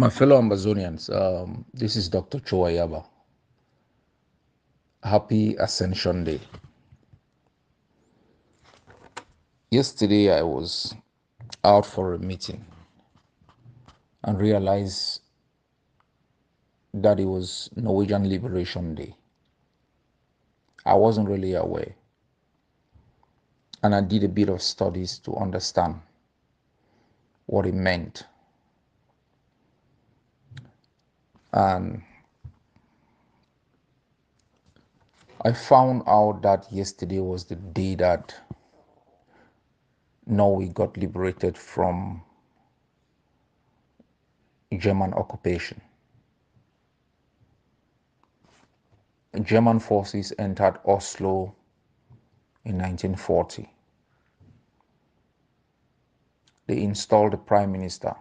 My fellow Amazonians, this is Dr. Ayaba. Happy Ascension Day. Yesterday, I was out for a meeting and realized that it was Norwegian Liberation Day. I wasn't really aware, and I did a bit of studies to understand what it meant. And I found out that yesterday was the day that Norway got liberated from German occupation. German forces entered Oslo in 1940. They installed a prime minister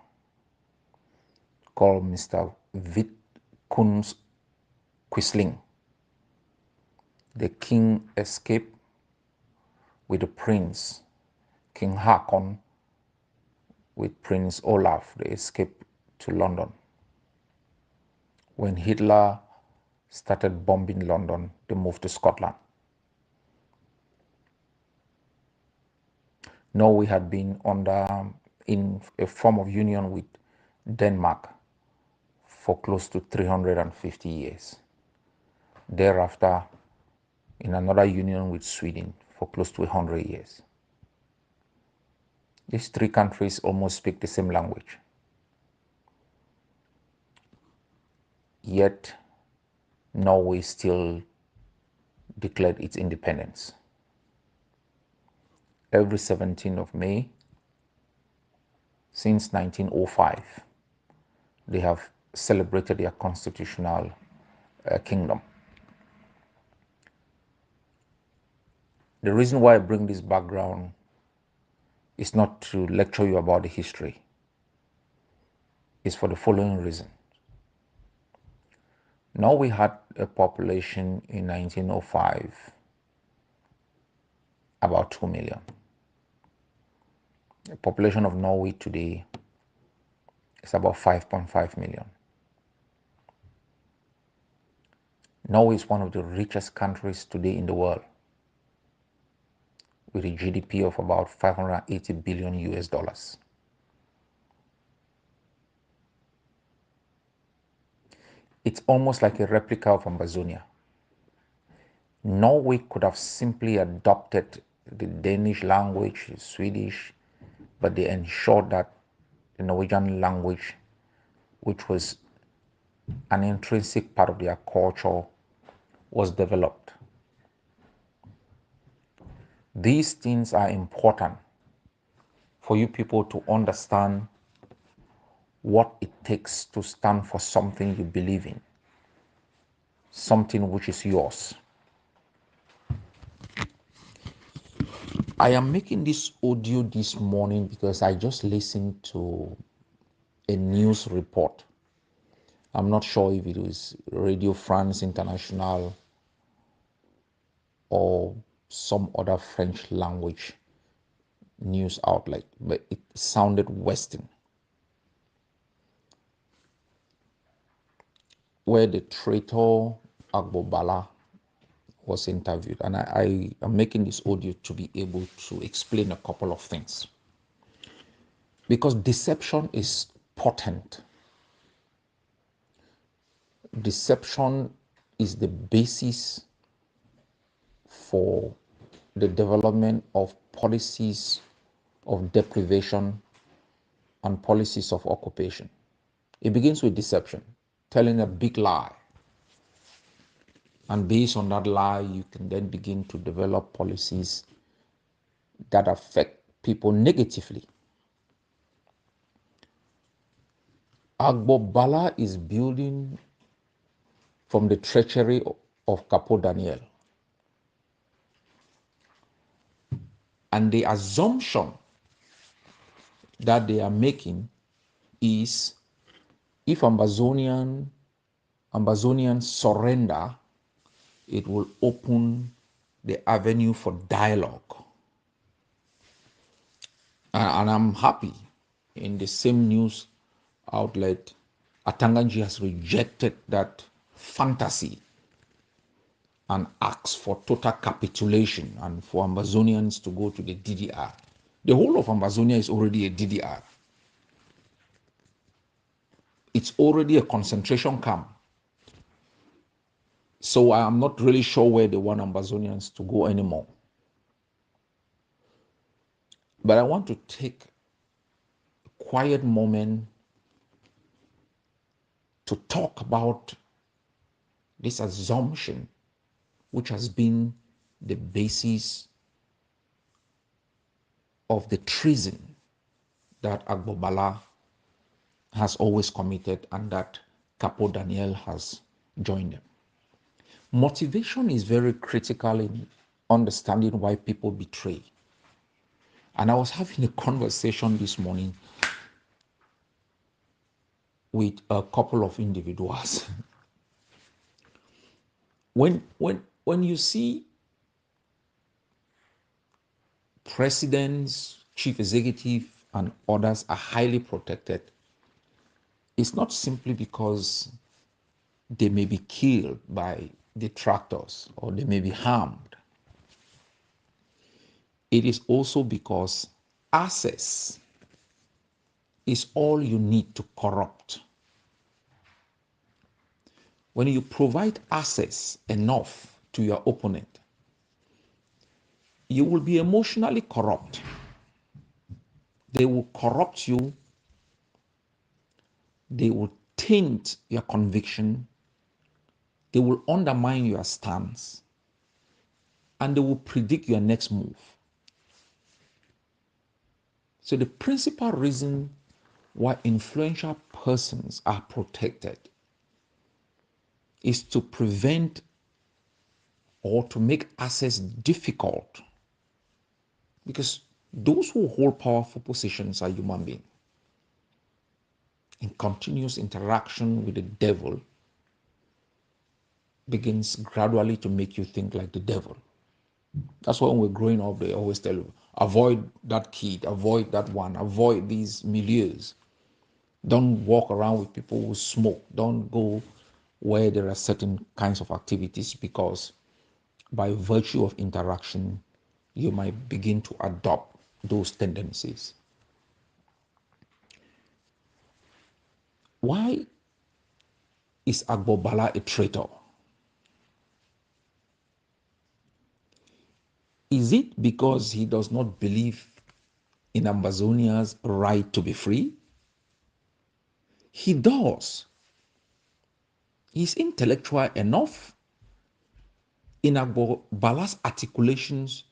called Mr. Vidkun Quisling. The king escaped with the prince, King Hakon, with Prince Olaf. They escaped to London. When Hitler started bombing London, they moved to Scotland. Norway had been in a form of union with Denmark for close to 350 years. Thereafter, in another union with Sweden for close to 100 years. These three countries almost speak the same language. Yet, Norway still declared its independence. Every 17th of May, since 1905, they have celebrated their constitutional kingdom. The reason why I bring this background is not to lecture you about the history. It's for the following reason. Norway had a population in 1905 about 2 million. The population of Norway today is about 5.5 million. Norway is one of the richest countries today in the world, with a GDP of about 580 billion US dollars. It's almost like a replica of Amazonia. Norway could have simply adopted the Danish language, Swedish, but they ensured that the Norwegian language, which was an intrinsic part of their culture, was developed. These things are important for you people to understand what it takes to stand for something you believe in, something which is yours. I am making this audio this morning because I just listened to a news report. I'm not sure if it was Radio France International or some other French language news outlet, but it sounded Western, where the traitor Balla was interviewed. And I am making this audio to be able to explain a couple of things. Because deception is potent. Deception is the basis for the development of policies of deprivation and policies of occupation. It begins with deception, telling a big lie. And based on that lie, you can then begin to develop policies that affect people negatively. Balla is building from the treachery of Capo Daniel. And the assumption that they are making is if Amazonians surrender, it will open the avenue for dialogue. And I'm happy in the same news outlet Atanganji has rejected that fantasy and asks for total capitulation and for Ambazonians to go to the DDR. The whole of Ambazonia is already a DDR. It's already a concentration camp. So I am not really sure where they want Ambazonians to go anymore. But I want to take a quiet moment to talk about this assumption, which has been the basis of the treason that Balla has always committed and that Capo Daniel has joined them. Motivation is very critical in understanding why people betray. And I was having a conversation this morning with a couple of individuals. When you see presidents, chief executive, and others are highly protected, it's not simply because they may be killed by detractors or they may be harmed. It is also because access is all you need to corrupt. When you provide access enough to your opponent, you will be emotionally corrupt. They will corrupt you. They will taint your conviction. They will undermine your stance. And they will predict your next move. So the principal reason why influential persons are protected is to prevent or to make access difficult. Because those who hold powerful positions are human beings. In continuous interaction with the devil begins gradually to make you think like the devil. That's why when we're growing up, they always tell you, avoid that kid, avoid that one, avoid these milieus. Don't walk around with people who smoke. Don't go where there are certain kinds of activities, because by virtue of interaction, you might begin to adopt those tendencies. Why is Balla a traitor? Is it because he does not believe in Ambazonia's right to be free? He does. He's intellectual enough. In Balla's articulations,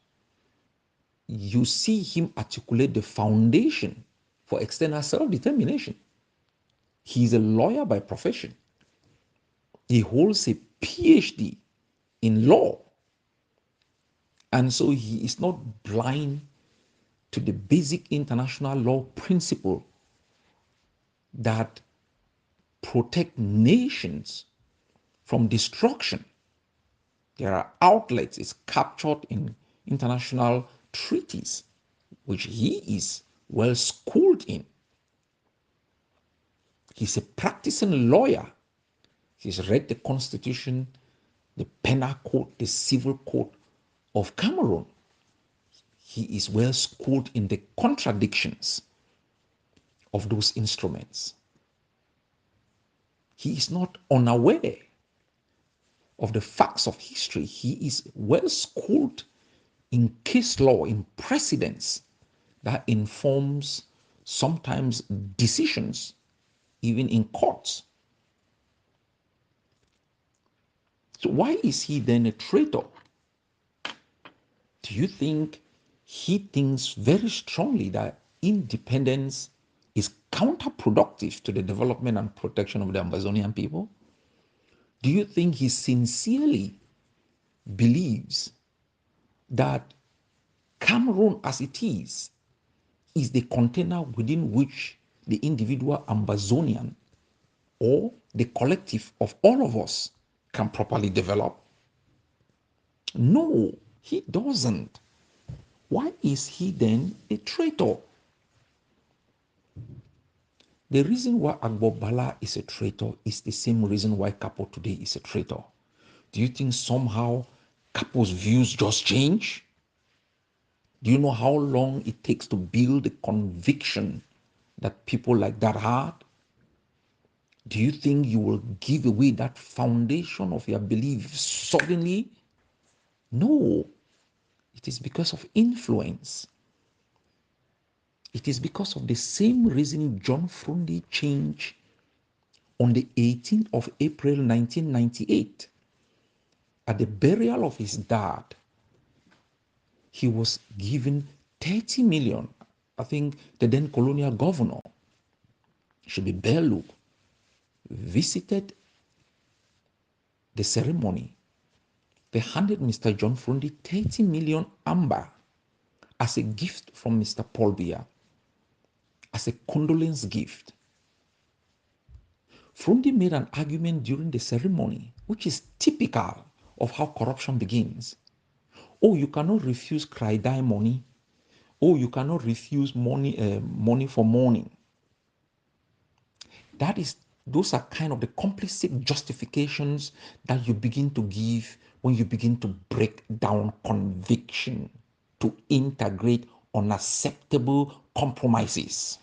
you see him articulate the foundation for external self-determination. He's a lawyer by profession. He holds a PhD in law. And so he is not blind to the basic international law principle that protect nations from destruction. There are outlets, it's captured in international treaties, which he is well schooled in. He's a practicing lawyer. He's read the Constitution, the Penal Code, the Civil Code of Cameroon. He is well schooled in the contradictions of those instruments. He is not unaware of the facts of history. He is well schooled in case law, in precedents that informs sometimes decisions, even in courts. So why is he then a traitor? Do you think he thinks very strongly that independence is counterproductive to the development and protection of the Amazonian people? Do you think he sincerely believes that Cameroon as it is the container within which the individual Amazonian or the collective of all of us can properly develop? No, he doesn't. Why is he then a traitor? The reason why Balla is a traitor is the same reason why Capo today is a traitor. Do you think somehow Capo's views just change? Do you know how long it takes to build the conviction that people like that had? Do you think you will give away that foundation of your belief suddenly? No, it is because of influence. It is because of the same reason John Frundi changed on the 18th of April 1998. At the burial of his dad, he was given 30 million. I think the then colonial governor, Shobi Bello, visited the ceremony. They handed Mr. John Frundi 30 million amber as a gift from Mr. Paul Biya, as a condolence gift. Frundi made an argument during the ceremony, which is typical of how corruption begins. Oh, you cannot refuse cry die money. Oh, you cannot refuse money for mourning. Those are kind of the complicit justifications that you begin to give when you begin to break down conviction to integrate unacceptable compromises.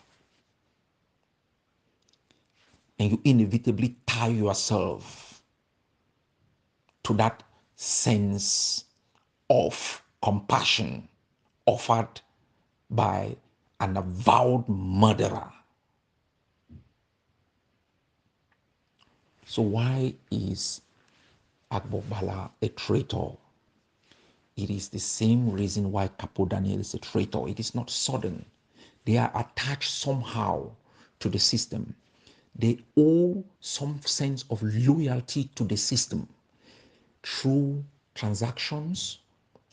And you inevitably tie yourself to that sense of compassion offered by an avowed murderer. So why is Balla a traitor? It is the same reason why Capo Daniel is a traitor. It is not sudden. They are attached somehow to the system. They owe some sense of loyalty to the system through transactions,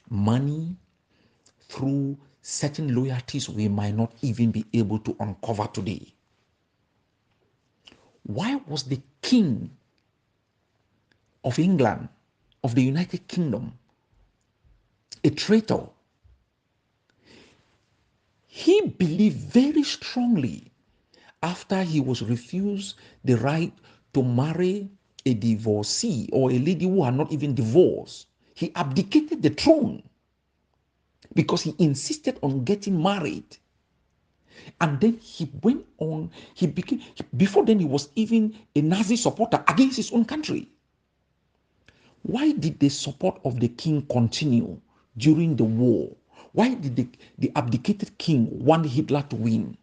money, through certain loyalties we might not even be able to uncover today. Why was the king of England, of the United Kingdom, a traitor? He believed very strongly after he was refused the right to marry a divorcee or a lady who had not even divorced. He abdicated the throne because he insisted on getting married. And then he went on, before then, he was even a Nazi supporter against his own country. Why did the support of the king continue during the war? Why did the abdicated king want Hitler to win?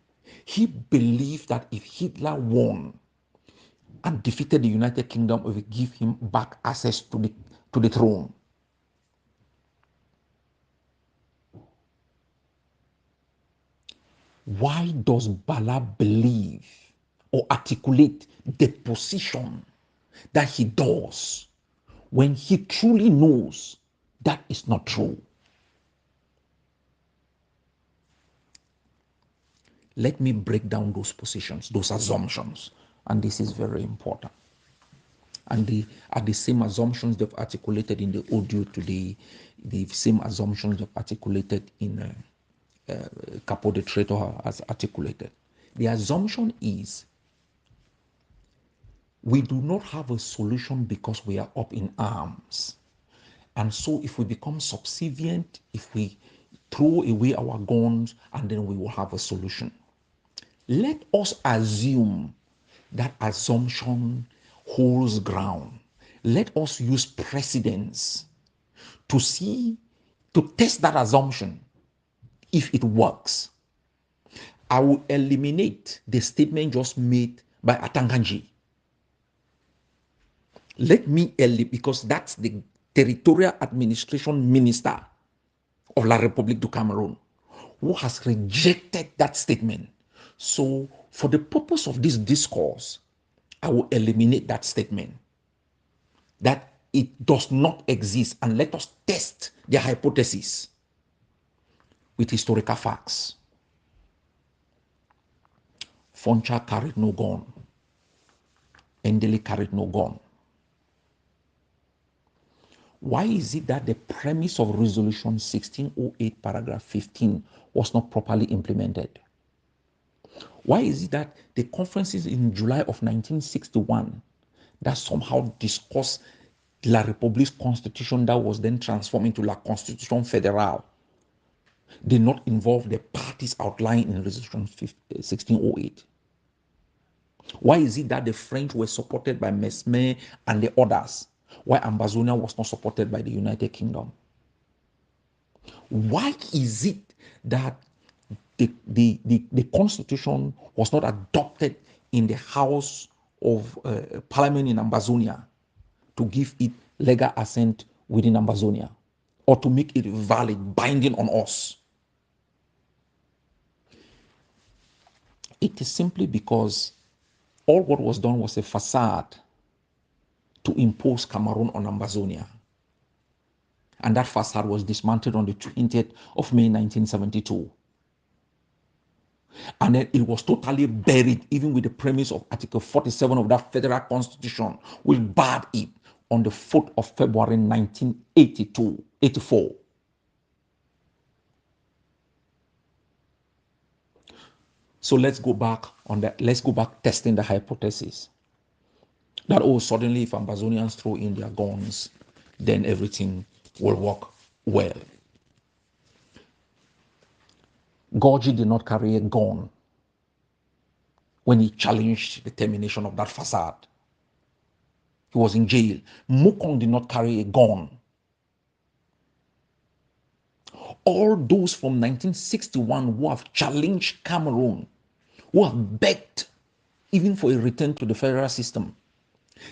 He believed that if Hitler won and defeated the United Kingdom, it would give him back access to the throne. Why does Balla believe or articulate the position that he does when he truly knows that is not true? Let me break down those positions, those assumptions, and this is very important. And they are the same assumptions they've articulated in the audio today, the same assumptions they've articulated in Capo the Traitor has articulated. The assumption is we do not have a solution because we are up in arms. And so if we become subservient, if we throw away our guns, and then we will have a solution. Let us assume that assumption holds ground. Let us use precedents to test that assumption if it works. I will eliminate the statement just made by Atanganji. Let me eliminate, because that's the territorial administration minister of La République du Cameroon who has rejected that statement. So for the purpose of this discourse, I will eliminate that statement, that it does not exist, and let us test their hypothesis with historical facts. Foncha carried no gun. Endele carried no gun. Why is it that the premise of Resolution 1608, paragraph 15, was not properly implemented? Why is it that the conferences in July of 1961 that somehow discussed La République Constitution that was then transformed into La Constitution Fédérale did not involve the parties outlined in Resolution 1608? Why is it that the French were supported by Mesmer and the others, while Ambazonia was not supported by the United Kingdom? Why is it that the Constitution was not adopted in the House of Parliament in Ambazonia to give it legal assent within Ambazonia or to make it valid, binding on us? It is simply because all what was done was a facade to impose Cameroon on Ambazonia. And that facade was dismantled on the 20th of May 1972. And then it was totally buried, even with the premise of Article 47 of that federal constitution, which barred it on the 4th of February 1984. So let's go back on that. Let's go back testing the hypothesis that, oh, suddenly if Ambazonians throw in their guns, then everything will work well. Gorgie did not carry a gun when he challenged the termination of that facade. He was in jail. Mukong did not carry a gun. All those from 1961 who have challenged Cameroon, who have begged even for a return to the federal system.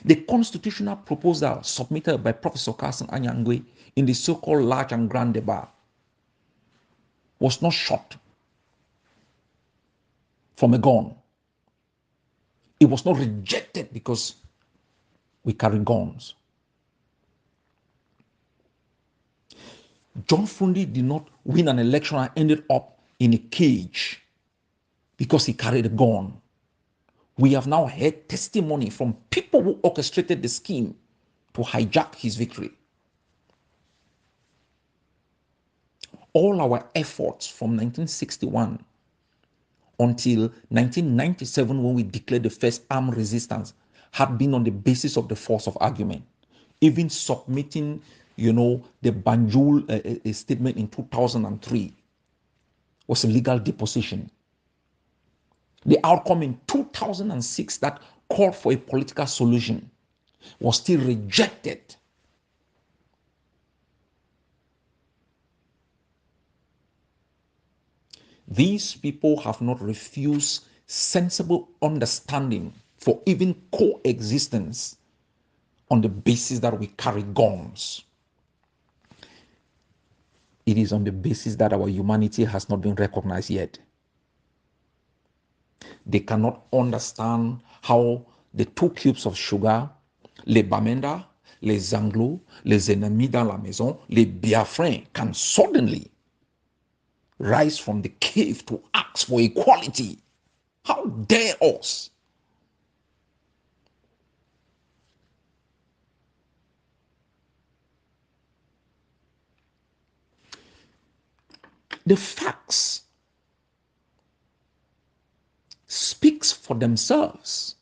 The constitutional proposal submitted by Professor Carson Anyangwe in the so-called large and grand debate was not shot from a gun. It was not rejected because we carry guns. John Fundi did not win an election and ended up in a cage because he carried a gun. We have now heard testimony from people who orchestrated the scheme to hijack his victory. All our efforts from 1961 until 1997, when we declared the first armed resistance, had been on the basis of the force of argument. Even submitting, the Banjul statement in 2003 was a legal deposition. The outcome in 2006 that called for a political solution was still rejected. These people have not refused sensible understanding for even coexistence on the basis that we carry guns. It is on the basis that our humanity has not been recognized yet. They cannot understand how the 2 cubes of sugar, les Bamenda, les Anglo, les ennemis dans la maison, les Biafrins can suddenly rise from the cave to ask for equality. How dare us? The facts speaks for themselves.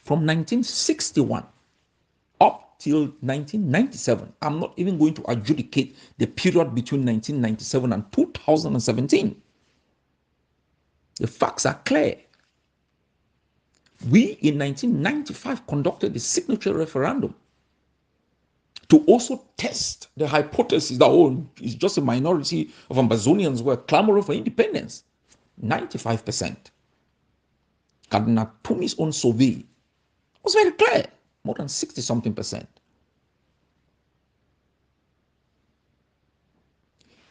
From 1961 up till 1997, I'm not even going to adjudicate the period between 1997 and 2017. The facts are clear. We in 1995 conducted the signature referendum to also test the hypothesis that, it's just a minority of Ambazonians who are clamoring for independence. 95%. Cardinal Tumi's own survey was very clear, more than 60-something%.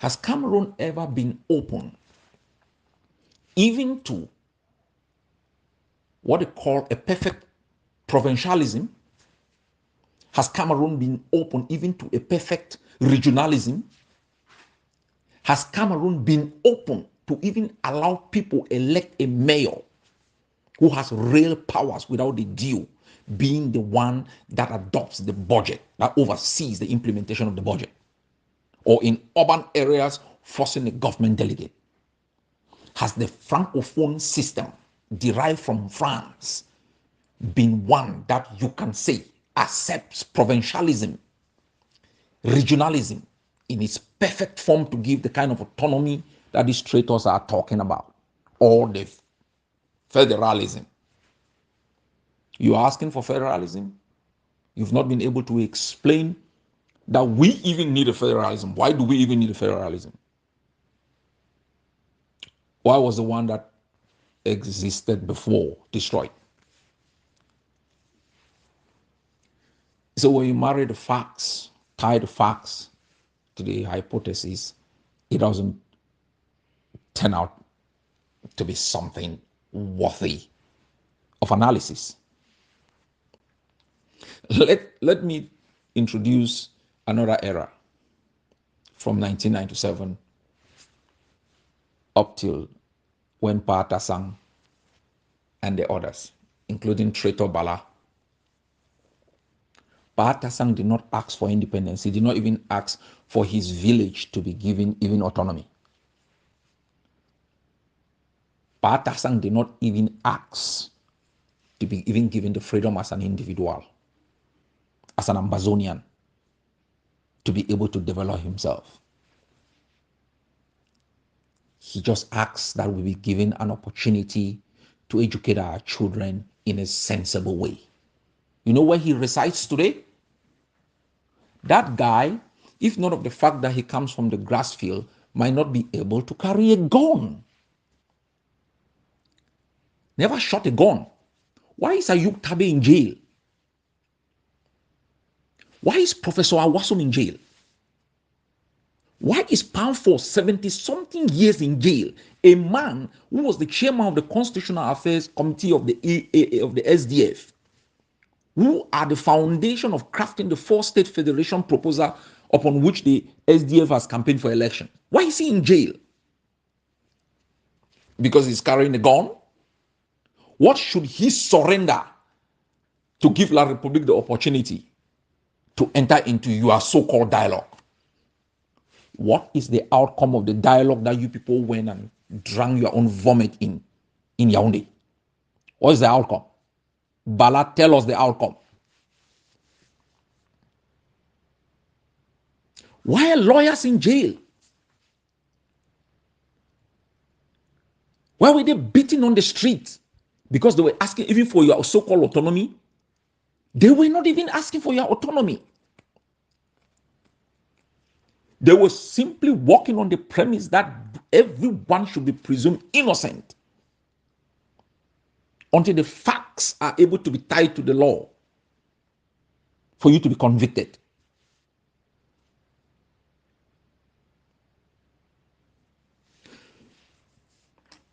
Has Cameroon ever been open, even to what they call a perfect provincialism? Has Cameroon been open even to a perfect regionalism? Has Cameroon been open to even allow people elect a mayor who has real powers without the due being the one that adopts the budget, that oversees the implementation of the budget, or in urban areas forcing a government delegate? Has the Francophone system derived from France been one that you can say accepts provincialism, regionalism in its perfect form to give the kind of autonomy that these traitors are talking about, or the federalism? You're asking for federalism? You've not been able to explain that we even need a federalism. Why do we even need a federalism? Why was the one that existed before destroyed? So when you marry the facts, tie the facts to the hypothesis, it doesn't turn out to be something worthy of analysis. Let me introduce another era from 1997 up till when Patasang and the others, including Traitor Balla. Patasang did not ask for independence. He did not even ask for his village to be given even autonomy. Patasang did not even ask to be even given the freedom as an individual, as an Ambazonian, to be able to develop himself. He just asks that we be given an opportunity to educate our children in a sensible way. You know where he resides today? That guy, if not of the fact that he comes from the grass field, might not be able to carry a gun. Never shot a gun. Why is Ayub Tabe in jail? Why is Professor Awasum in jail? Why is Pound for 70-something years in jail? A man who was the chairman of the Constitutional Affairs Committee of the SDF, who are the foundation of crafting the four-state federation proposal upon which the SDF has campaigned for election. Why is he in jail? Because he's carrying a gun? What should he surrender to give La Republique the opportunity to enter into your so-called dialogue? What is the outcome of the dialogue that you people went and drank your own vomit in Yaoundé? What is the outcome? Balla, tell us the outcome. Why are lawyers in jail? Why were they beating on the streets? Because they were asking even for your so-called autonomy. They were not even asking for your autonomy. They were simply walking on the premise that everyone should be presumed innocent until the facts are able to be tied to the law for you to be convicted.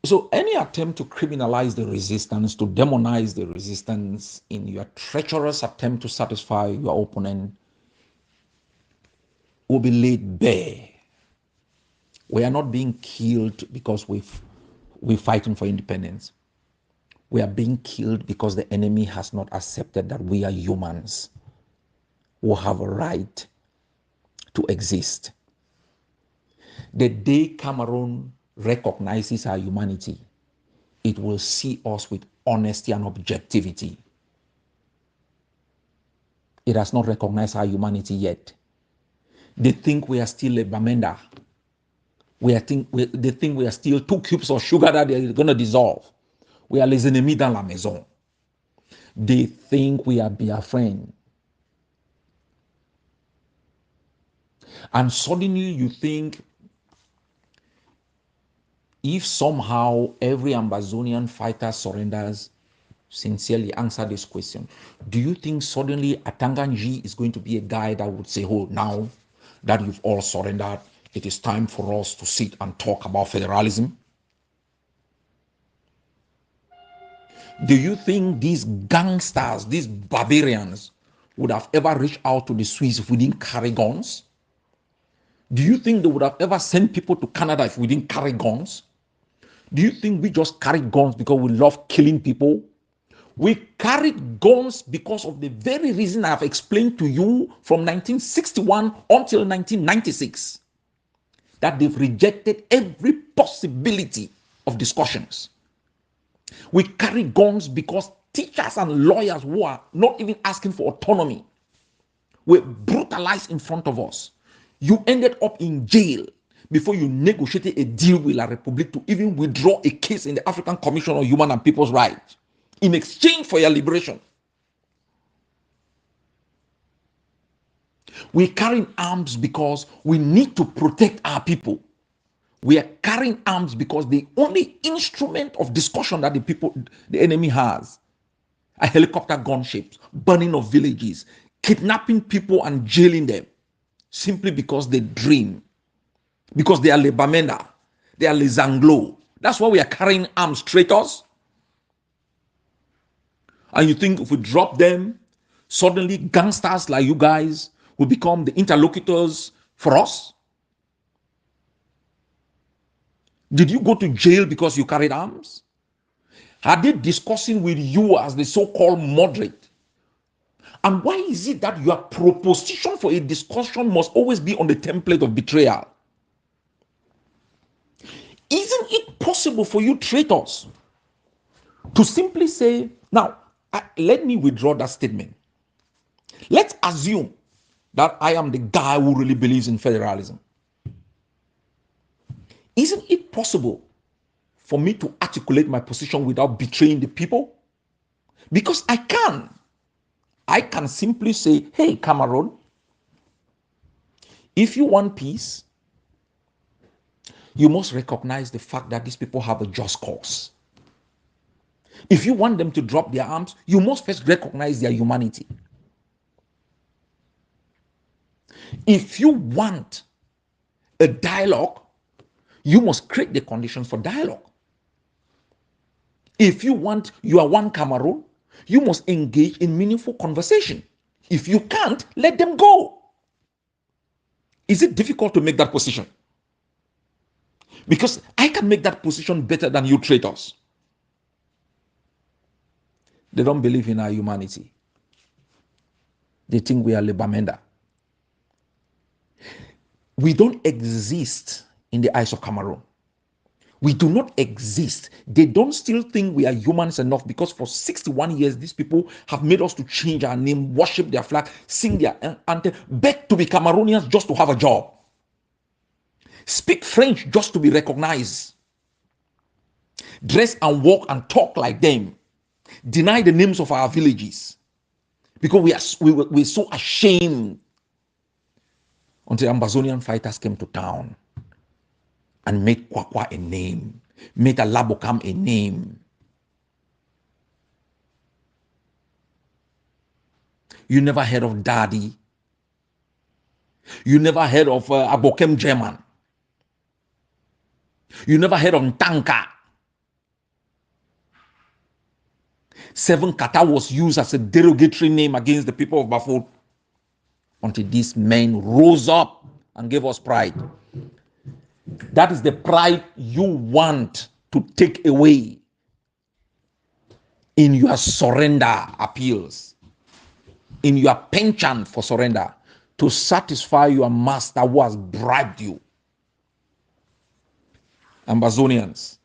So any attempt to criminalize the resistance, to demonize the resistance in your treacherous attempt to satisfy your opponent will be laid bare. We are not being killed because we're fighting for independence. We are being killed because the enemy has not accepted that we are humans who have a right to exist. The day Cameroon recognizes our humanity, it will see us with honesty and objectivity. It has not recognized our humanity yet. They think we are still a Bamenda. They think we are still 2 cubes of sugar that they're going to dissolve. We are les ennemis dans la maison. They think we are Biafran. And suddenly you think if somehow every Ambazonian fighter surrenders, sincerely answer this question, do you think suddenly Atanganji is going to be a guy that would say, oh, now that you've all surrendered, it is time for us to sit and talk about federalism? Do you think these gangsters, these barbarians, would have ever reached out to the Swiss if we didn't carry guns? Do you think they would have ever sent people to Canada if we didn't carry guns? Do you think we just carried guns because we love killing people? We carried guns because of the very reason I have explained to you from 1961 until 1996, that they've rejected every possibility of discussions. We carry guns because teachers and lawyers who are not even asking for autonomy were brutalized in front of us. You ended up in jail before you negotiated a deal with La Republique to even withdraw a case in the African Commission on Human and People's Rights in exchange for your liberation. We're carrying arms because we need to protect our people. We are carrying arms because the only instrument of discussion that the enemy has are helicopter gunships, burning of villages, kidnapping people and jailing them simply because they dream, because they are Le Bamenda, they are Les Anglo. That's why we are carrying arms, traitors. And you think if we drop them, suddenly gangsters like you guys will become the interlocutors for us? Did you go to jail because you carried arms? Are they discussing with you as the so-called moderate? And why is it that your proposition for a discussion must always be on the template of betrayal? Isn't it possible for you traitors to simply say, now, let me withdraw that statement. Let's assume that I am the guy who really believes in federalism. Isn't it possible for me to articulate my position without betraying the people? Because I can. I can simply say, hey, Cameroon, if you want peace, you must recognize the fact that these people have a just cause. If you want them to drop their arms, you must first recognize their humanity. If you want a dialogue, you must create the conditions for dialogue. If you are one Cameroon, you must engage in meaningful conversation. If you can't, let them go. Is it difficult to make that position? Because I can make that position better than you traitors. They don't believe in our humanity. They think we are Le Bamenda. We don't exist in the eyes of Cameroon. We do not exist. They don't still think we are humans enough because for 61 years, these people have made us to change our name, worship their flag, sing their anthem, beg to be Cameroonians just to have a job, speak French just to be recognized, dress and walk and talk like them, deny the names of our villages because we're so ashamed until Amazonian fighters came to town and made Kwakwa a name, made Alabokam a name. You never heard of Daddy. You never heard of Abokem German. You never heard of Ntanka. 7 Kata was used as a derogatory name against the people of Bafut until these men rose up and gave us pride. That is the pride you want to take away in your surrender appeals, in your penchant for surrender to satisfy your master who has bribed you. Amazonians,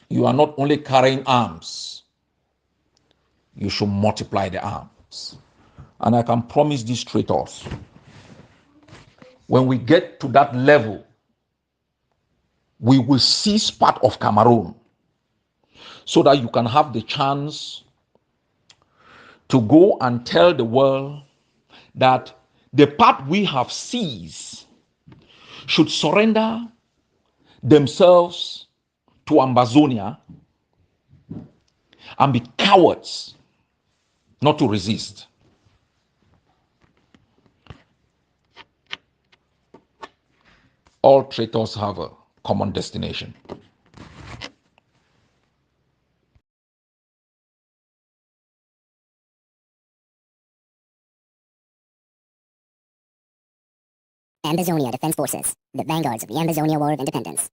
you are not only carrying arms, you should multiply the arms. And I can promise these traitors, when we get to that level, we will seize part of Cameroon so that you can have the chance to go and tell the world that the part we have seized should surrender themselves to Amazonia and be cowards not to resist. All traitors have a common destination. Amazonia Defense Forces, the vanguards of the Amazonia War of Independence.